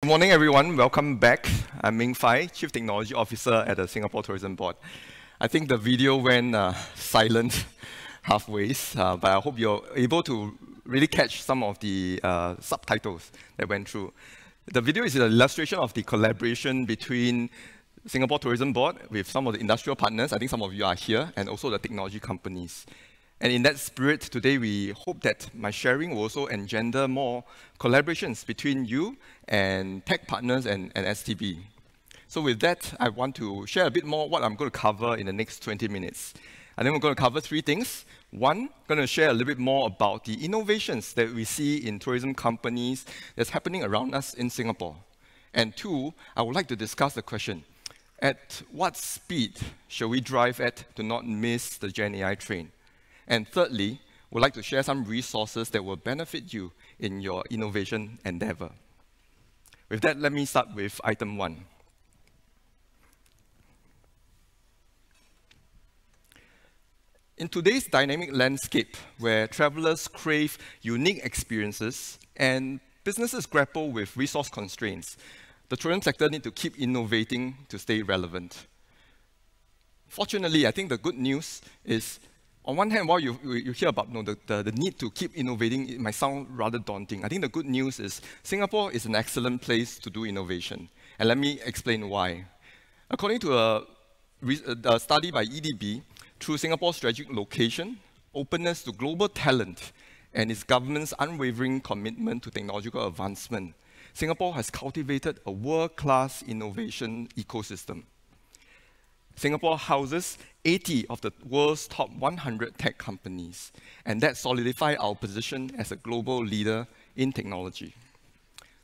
Good morning, everyone. Welcome back. I'm Ming, Chief Technology Officer at the Singapore Tourism Board. I think the video went silent halfway, but I hope you're able to really catch some of the subtitles that went through. The video is an illustration of the collaboration between Singapore Tourism Board with some of the industrial partners. I think some of you are here, and also the technology companies. And in that spirit, today we hope that my sharing will also engender more collaborations between you and tech partners and STB. So with that, I want to share a bit more what I'm going to cover in the next 20 minutes. And then we're going to cover three things. One, I'm going to share a little bit more about the innovations that we see in tourism companies that's happening around us in Singapore. And two, I would like to discuss the question, at what speed shall we drive at to not miss the Gen AI train? And thirdly, we'd like to share some resources that will benefit you in your innovation endeavor. With that, let me start with item one. In today's dynamic landscape, where travelers crave unique experiences and businesses grapple with resource constraints, the tourism sector needs to keep innovating to stay relevant. Fortunately, I think the good news is, on one hand, while you hear about the need to keep innovating, it might sound rather daunting. I think the good news is Singapore is an excellent place to do innovation. And let me explain why. According to a study by EDB, through Singapore's strategic location, openness to global talent, and its government's unwavering commitment to technological advancement, Singapore has cultivated a world-class innovation ecosystem. Singapore houses 80 of the world's top 100 tech companies, and that solidifies our position as a global leader in technology.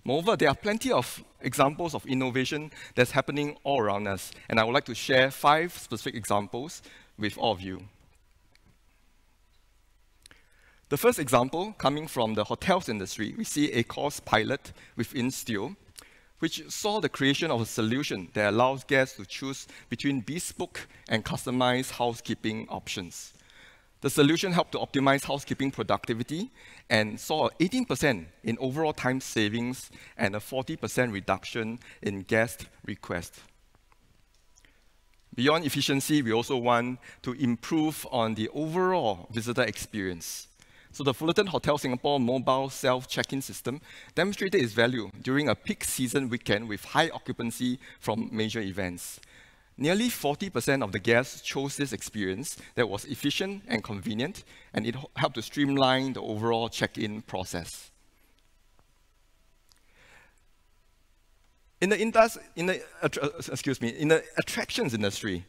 Moreover, there are plenty of examples of innovation that's happening all around us, and I would like to share 5 specific examples with all of you. The first example, coming from the hotels industry, we see a course pilot within Steel, which saw the creation of a solution that allows guests to choose between bespoke and customized housekeeping options. The solution helped to optimize housekeeping productivity and saw an 18% in overall time savings and a 40% reduction in guest requests. Beyond efficiency, we also want to improve on the overall visitor experience. So the Fullerton Hotel Singapore mobile self-check-in system demonstrated its value during a peak season weekend with high occupancy from major events. Nearly 40% of the guests chose this experience that was efficient and convenient, and it helped to streamline the overall check-in process. In the attractions industry,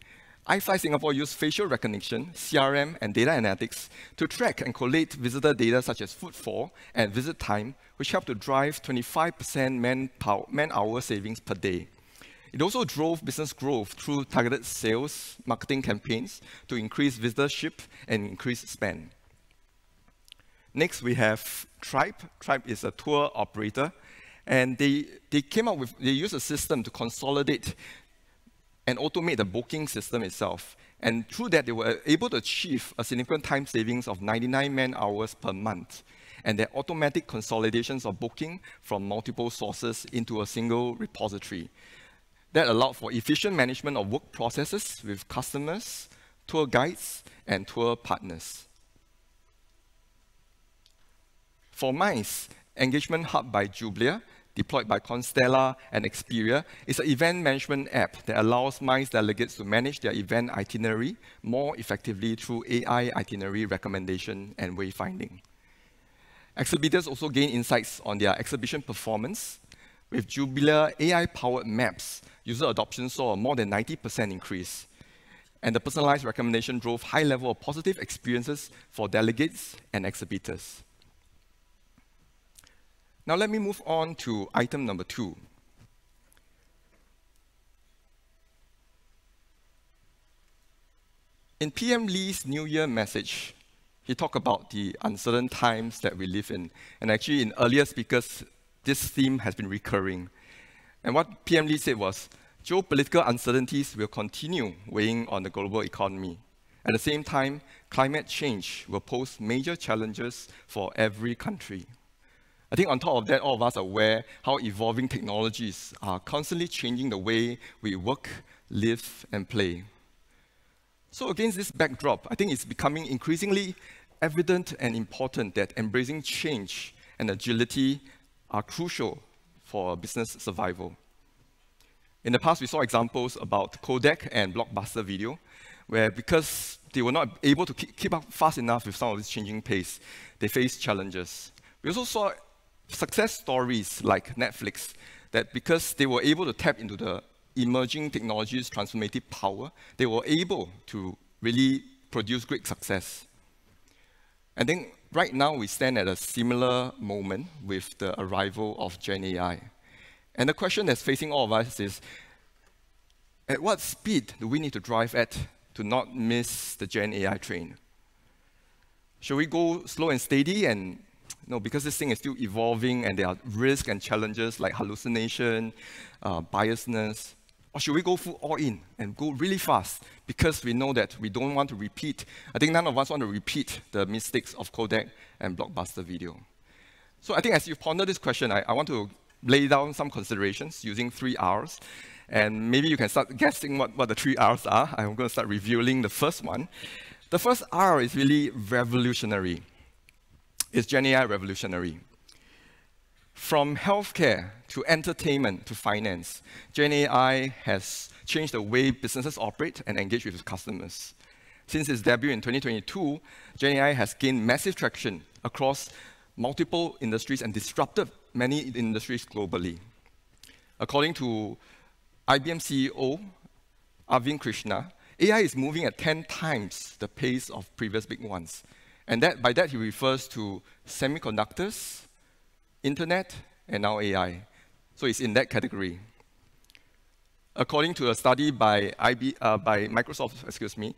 iFly Singapore used facial recognition, CRM, and data analytics to track and collate visitor data such as footfall and visit time, which helped to drive 25% man-hour savings per day. It also drove business growth through targeted sales, marketing campaigns to increase visitorship and increase spend. Next, we have Tribe. Tribe is a tour operator, and they used a system to consolidate and automate the booking system itself. And through that, they were able to achieve a significant time savings of 99 man-hours per month, and their automatic consolidations of booking from multiple sources into a single repository. That allowed for efficient management of work processes with customers, tour guides, and tour partners. For MICE, Engagement Hub by Jublia, deployed by Constella and Experia, is an event management app that allows MICE delegates to manage their event itinerary more effectively through AI itinerary recommendation and wayfinding. Exhibitors also gain insights on their exhibition performance. With Jublia AI-powered maps, user adoption saw a more than 90% increase. And the personalized recommendation drove high level of positive experiences for delegates and exhibitors. Now let me move on to item number 2. In PM Lee's New Year message, he talked about the uncertain times that we live in. And actually, in earlier speakers, this theme has been recurring. And what PM Lee said was, geopolitical uncertainties will continue weighing on the global economy. At the same time, climate change will pose major challenges for every country. I think on top of that, all of us are aware how evolving technologies are constantly changing the way we work, live, and play. So against this backdrop, I think it's becoming increasingly evident and important that embracing change and agility are crucial for business survival. In the past, we saw examples about Kodak and Blockbuster Video, where because they were not able to keep up fast enough with some of this changing pace, they faced challenges. We also saw success stories like Netflix, that because they were able to tap into the emerging technologies' transformative power, they were able to really produce great success. I think right now we stand at a similar moment with the arrival of Gen AI. And the question that's facing all of us is, at what speed do we need to drive at to not miss the Gen AI train? Should we go slow and steady and, because this thing is still evolving and there are risks and challenges like hallucination, biasness, or should we go full all in and go really fast because we know that we don't want to repeat? I think none of us want to repeat the mistakes of Kodak and Blockbuster Video. So I think as you ponder this question, I want to lay down some considerations using 3 R's. And maybe you can start guessing what the 3 R's are. I'm going to start revealing the first one. The first R is really revolutionary. Is Gen AI revolutionary? From healthcare to entertainment to finance, Gen AI has changed the way businesses operate and engage with customers. Since its debut in 2022, Gen AI has gained massive traction across multiple industries and disrupted many industries globally. According to IBM CEO Arvind Krishna, AI is moving at 10 times the pace of previous big ones. And by that, he refers to semiconductors, internet, and now AI. So it's in that category. According to a study by Microsoft,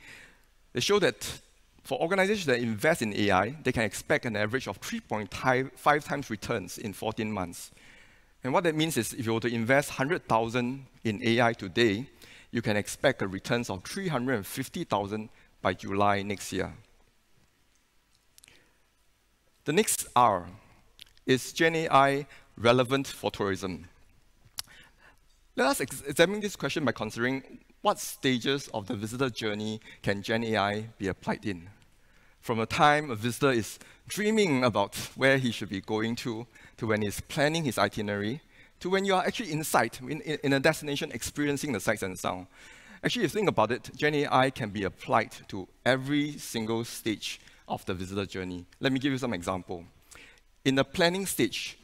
they show that for organizations that invest in AI, they can expect an average of 3.5 times returns in 14 months. And what that means is if you were to invest 100,000 in AI today, you can expect a returns of 350,000 by July next year. The next R is Gen AI relevant for tourism? Let us examine this question by considering what stages of the visitor journey can Gen AI be applied in. From the time a visitor is dreaming about where he should be going to when he's planning his itinerary, to when you are actually inside, in a destination experiencing the sights and sound. Actually, if you think about it, Gen AI can be applied to every single stage of the visitor journey. Let me give you some example. In the planning stage,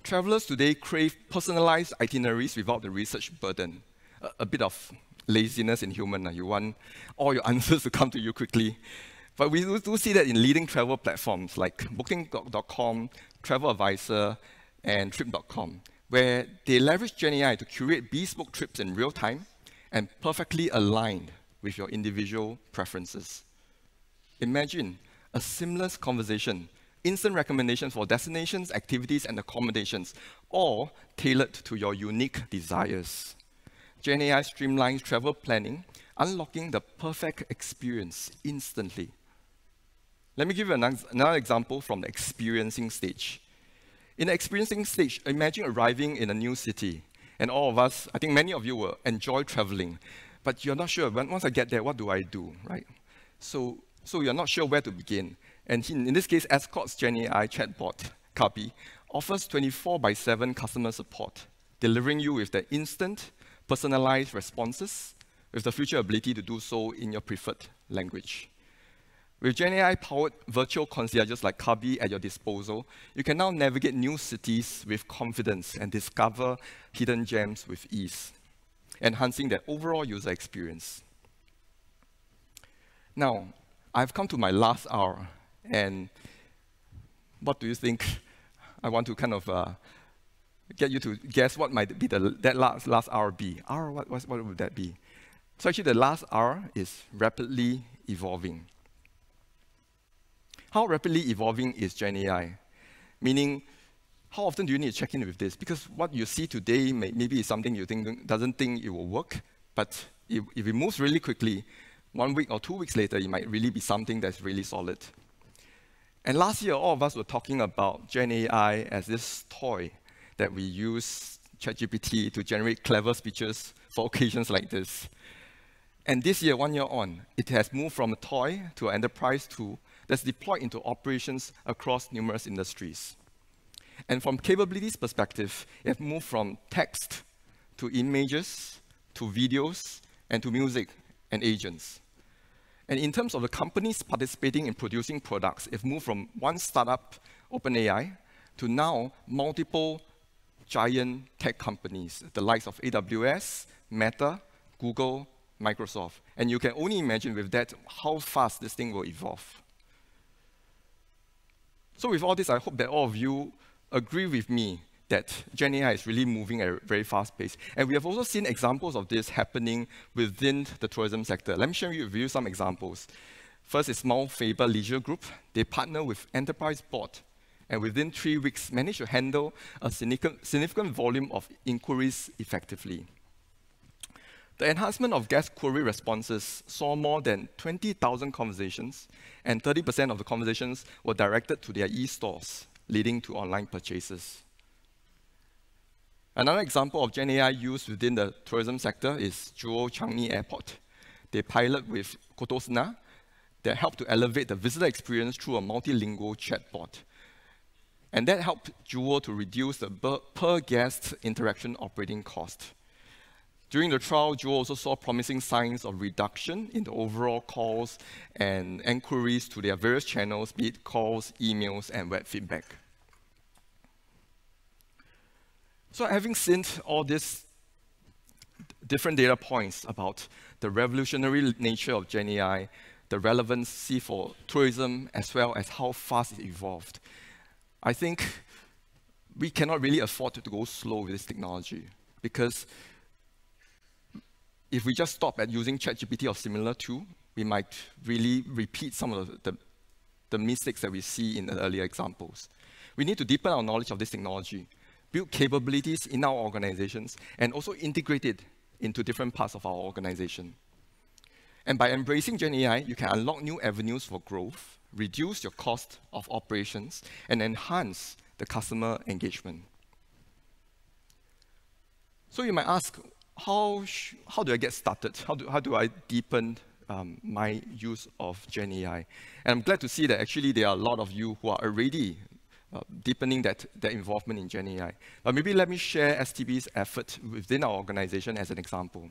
travelers today crave personalized itineraries without the research burden. A bit of laziness in human. You want all your answers to come to you quickly. But we do see that in leading travel platforms like Booking.com, Travel Advisor, and Trip.com, where they leverage Gen AI to curate bespoke trips in real time and perfectly aligned with your individual preferences. Imagine a seamless conversation, instant recommendations for destinations, activities, and accommodations, all tailored to your unique desires. Gen AI streamlines travel planning, unlocking the perfect experience instantly. Let me give you another example from the experiencing stage. In the experiencing stage, imagine arriving in a new city. And all of us, I think many of you will enjoy traveling, but you're not sure, once I get there, what do I do, right? So you're not sure where to begin. And in this case, Escort's Gen AI chatbot, Kabi, offers 24/7 customer support, delivering you with the instant, personalized responses with the future ability to do so in your preferred language. With Gen AI-powered virtual concierges like Kabi at your disposal, you can now navigate new cities with confidence and discover hidden gems with ease, enhancing their overall user experience. Now, I've come to my last R, and what do you think? I want to kind of get you to guess what might be that last R be. R, what would that be? So actually, the last R is rapidly evolving. How rapidly evolving is Gen AI? Meaning, how often do you need to check in with this? Because what you see today maybe is something you doesn't think it will work, but if it moves really quickly, 1 week or 2 weeks later, it might really be something that's really solid. And last year, all of us were talking about Gen AI as this toy that we use ChatGPT to generate clever speeches for occasions like this. And this year, 1 year on, it has moved from a toy to an enterprise tool that's deployed into operations across numerous industries. And from capabilities perspective, it has moved from text to images, to videos, and to music and agents. And in terms of the companies participating in producing products, it moved from one startup, OpenAI, to now multiple giant tech companies, the likes of AWS, Meta, Google, Microsoft. And you can only imagine with that how fast this thing will evolve. So with all this, I hope that all of you agree with me that Gen AI is really moving at a very fast pace. And we have also seen examples of this happening within the tourism sector. Let me share with you some examples. First is Mount Faber Leisure Group. They partner with Enterprise Board, and within 3 weeks managed to handle a significant volume of inquiries effectively. The enhancement of guest query responses saw more than 20,000 conversations, and 30% of the conversations were directed to their e-stores, leading to online purchases. Another example of Gen AI used within the tourism sector is Jewel Changi Airport. They pilot with Kotosna that helped to elevate the visitor experience through a multilingual chatbot. And that helped Jewel to reduce the per guest interaction operating cost. During the trial, Jewel also saw promising signs of reduction in the overall calls and inquiries to their various channels, be it calls, emails, and web feedback. So having seen all these different data points about the revolutionary nature of Gen AI, the relevancy for tourism, as well as how fast it evolved, I think we cannot really afford to go slow with this technology, because if we just stop at using ChatGPT or similar tool, we might really repeat some of the mistakes that we see in the earlier examples. We need to deepen our knowledge of this technology, build capabilities in our organizations, and also integrate it into different parts of our organization. And by embracing Gen AI, you can unlock new avenues for growth, reduce your cost of operations, and enhance the customer engagement. So you might ask, how do I get started? How do I deepen my use of Gen AI? And I'm glad to see that actually there are a lot of you who are already deepening that involvement in Gen AI. But maybe let me share STB's effort within our organization as an example.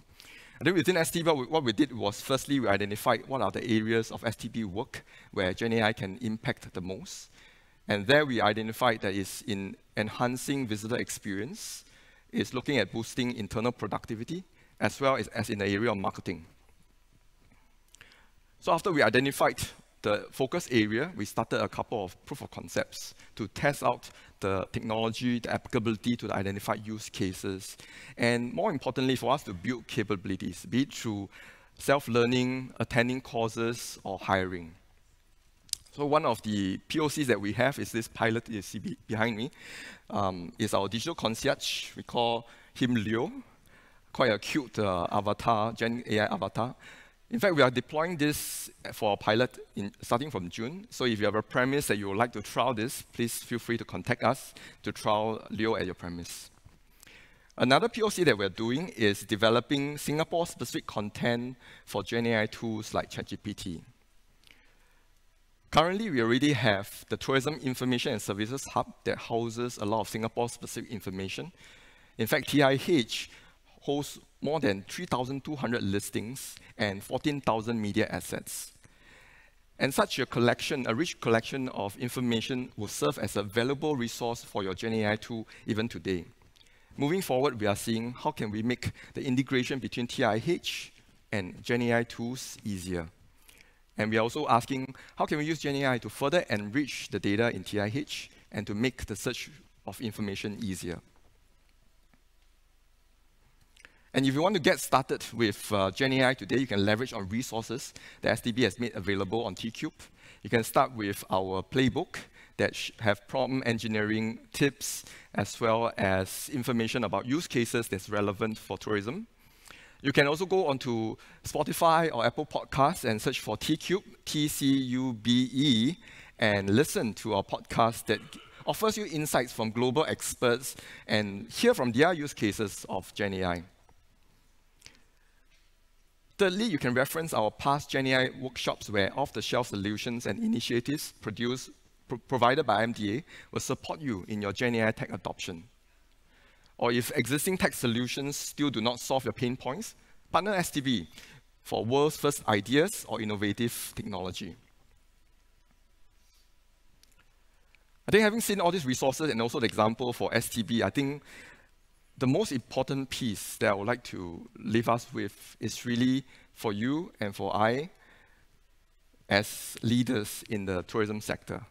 I think within STB, what we did was, firstly, we identified what are the areas of STB work where Gen AI can impact the most. And there we identified that is in enhancing visitor experience, is looking at boosting internal productivity, as well as in the area of marketing. So after we identified the focus area, we started a couple of proof of concepts to test out the technology, the applicability to the identified use cases, and more importantly, for us to build capabilities, be it through self-learning, attending courses, or hiring. So one of the POCs that we have is this pilot you see behind me, is our digital concierge. We call him Leo, quite a cute avatar, Gen AI avatar. In fact, we are deploying this for a pilot starting from June. So if you have a premise that you would like to trial this, please feel free to contact us to trial Leo at your premise. Another POC that we're doing is developing Singapore-specific content for Gen AI tools like ChatGPT. Currently, we already have the Tourism Information and Services Hub that houses a lot of Singapore-specific information. In fact, TIH hosts more than 3,200 listings and 14,000 media assets. And such a collection, a rich collection of information, will serve as a valuable resource for your Gen AI tool even today. Moving forward, we are seeing how can we make the integration between TIH and Gen AI tools easier. And we are also asking, how can we use Gen AI to further enrich the data in TIH and to make the search of information easier? And if you want to get started with Gen AI today, you can leverage on resources that STB has made available on TCube. You can start with our playbook that have prompt engineering tips, as well as information about use cases that's relevant for tourism. You can also go onto Spotify or Apple Podcasts and search for TCube, TCUBE, and listen to our podcast that offers you insights from global experts and hear from their use cases of GenAI. Thirdly, you can reference our past GenAI workshops where off-the-shelf solutions and initiatives provided by MDA will support you in your GenAI tech adoption. Or if existing tech solutions still do not solve your pain points, partner STB for world's first ideas or innovative technology. I think having seen all these resources and also the example for STB, I think the most important piece that I would like to leave us with is really for you and for I as leaders in the tourism sector.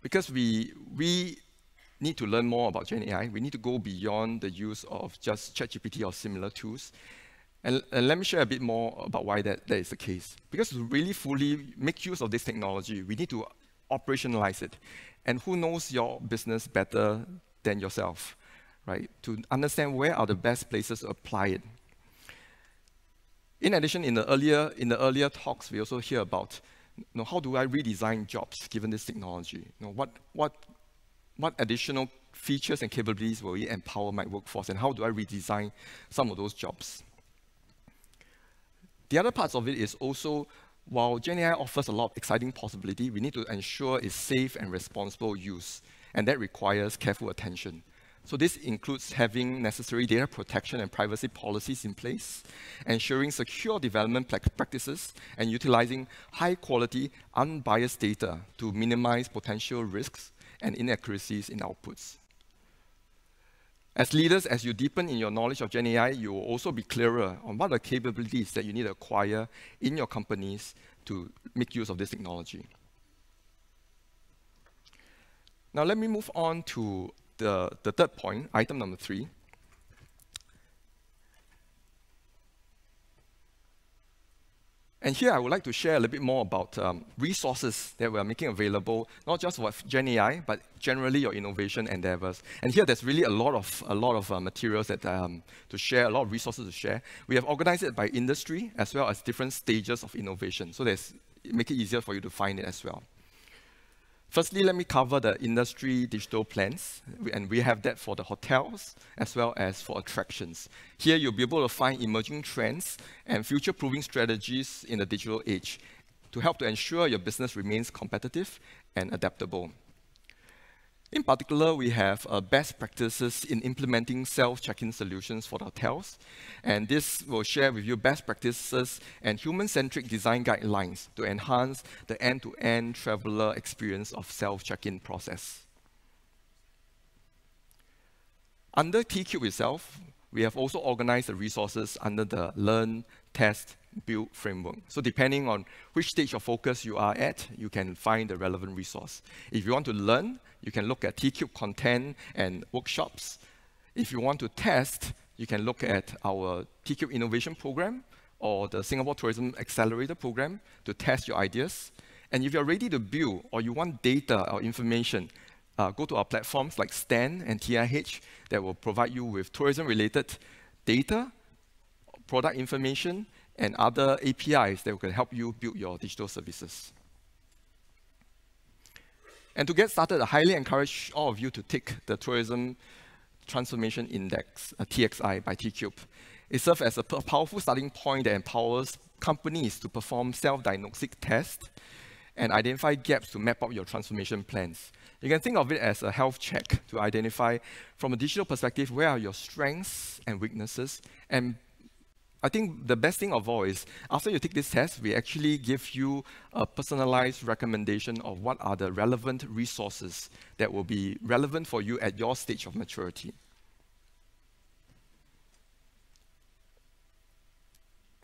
Because we need to learn more about GenAI. We need to go beyond the use of just ChatGPT or similar tools. And let me share a bit more about why that is the case. Because to really fully make use of this technology, we need to operationalize it. And who knows your business better than yourself, right? To understand where are the best places to apply it. In addition, in the earlier talks, we also hear about how do I redesign jobs given this technology? What additional features and capabilities will it empower my workforce, and how do I redesign some of those jobs? The other parts of it is also, while GenAI offers a lot of exciting possibility, we need to ensure its safe and responsible use, and that requires careful attention. So this includes having necessary data protection and privacy policies in place, ensuring secure development practices, and utilizing high-quality, unbiased data to minimize potential risks and inaccuracies in outputs. As leaders, as you deepen in your knowledge of GenAI, you will also be clearer on what are the capabilities that you need to acquire in your companies to make use of this technology. Now let me move on to the third point, item number 3. And here I would like to share a little bit more about resources that we are making available, not just for GenAI, but generally your innovation endeavors. And here there's really a lot of materials that to share, a lot of resources to share. We have organized it by industry as well as different stages of innovation, so make it easier for you to find it as well. Firstly, let me cover the industry digital plans, and we have that for the hotels as well as for attractions. Here, you'll be able to find emerging trends and future-proofing strategies in the digital age to help to ensure your business remains competitive and adaptable. In particular, we have best practices in implementing self-check-in solutions for the hotels, and this will share with you best practices and human-centric design guidelines to enhance the end-to-end traveler experience of self-check-in process. Under T-Cube itself, we have also organized the resources under the Learn, Test, Build framework. So depending on which stage of focus you are at, you can find the relevant resource. If you want to learn, you can look at T-Cube content and workshops. If you want to test, you can look at our T-Cube Innovation Program or the Singapore Tourism Accelerator Program to test your ideas. And if you're ready to build or you want data or information, go to our platforms like STAN and TIH that will provide you with tourism-related data, product information, and other APIs that can help you build your digital services. And to get started, I highly encourage all of you to take the Tourism Transformation Index, TXI, by T-Cube. It serves as a powerful starting point that empowers companies to perform self-diagnostic tests and identify gaps to map out your transformation plans. You can think of it as a health check to identify, from a digital perspective, where are your strengths and weaknesses. And I think the best thing of all is, after you take this test, we actually give you a personalized recommendation of what are the relevant resources that will be relevant for you at your stage of maturity.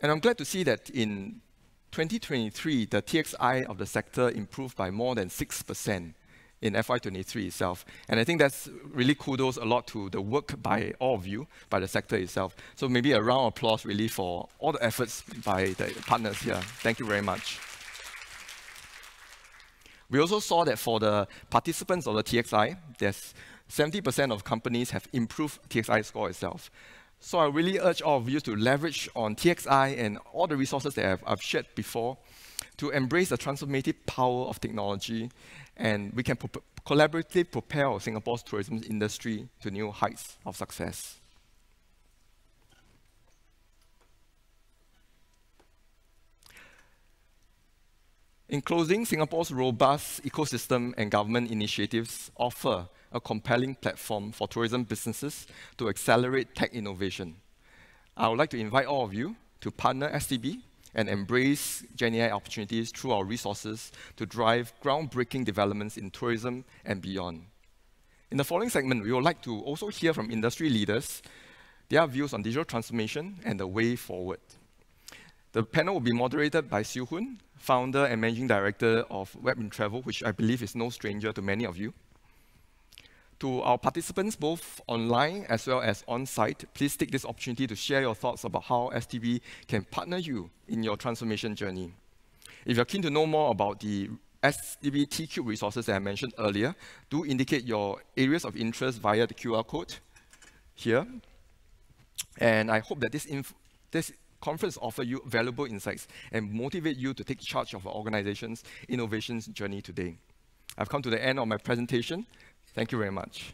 And I'm glad to see that in 2023, the TXI of the sector improved by more than 6% in FY23 itself. And I think that's really kudos a lot to the work by all of you, by the sector itself. So maybe a round of applause really for all the efforts by the partners here. Thank you very much. We also saw that for the participants of the TXI, there's 70% of companies have improved TXI score itself. So I really urge all of you to leverage on TXI and all the resources that I've shared before to embrace the transformative power of technology, and we can collaboratively propel Singapore's tourism industry to new heights of success. In closing, Singapore's robust ecosystem and government initiatives offer a compelling platform for tourism businesses to accelerate tech innovation. I would like to invite all of you to partner STB and embrace GenAI opportunities through our resources to drive groundbreaking developments in tourism and beyond. In the following segment, we would like to also hear from industry leaders their views on digital transformation and the way forward. The panel will be moderated by Siu Hun, founder and managing director of Web in Travel, which I believe is no stranger to many of you. To our participants, both online as well as on-site, please take this opportunity to share your thoughts about how STB can partner you in your transformation journey. If you're keen to know more about the STB T-Cube resources that I mentioned earlier, do indicate your areas of interest via the QR code here. And I hope that this conference offers you valuable insights and motivate you to take charge of our organization's innovations journey today. I've come to the end of my presentation. Thank you very much.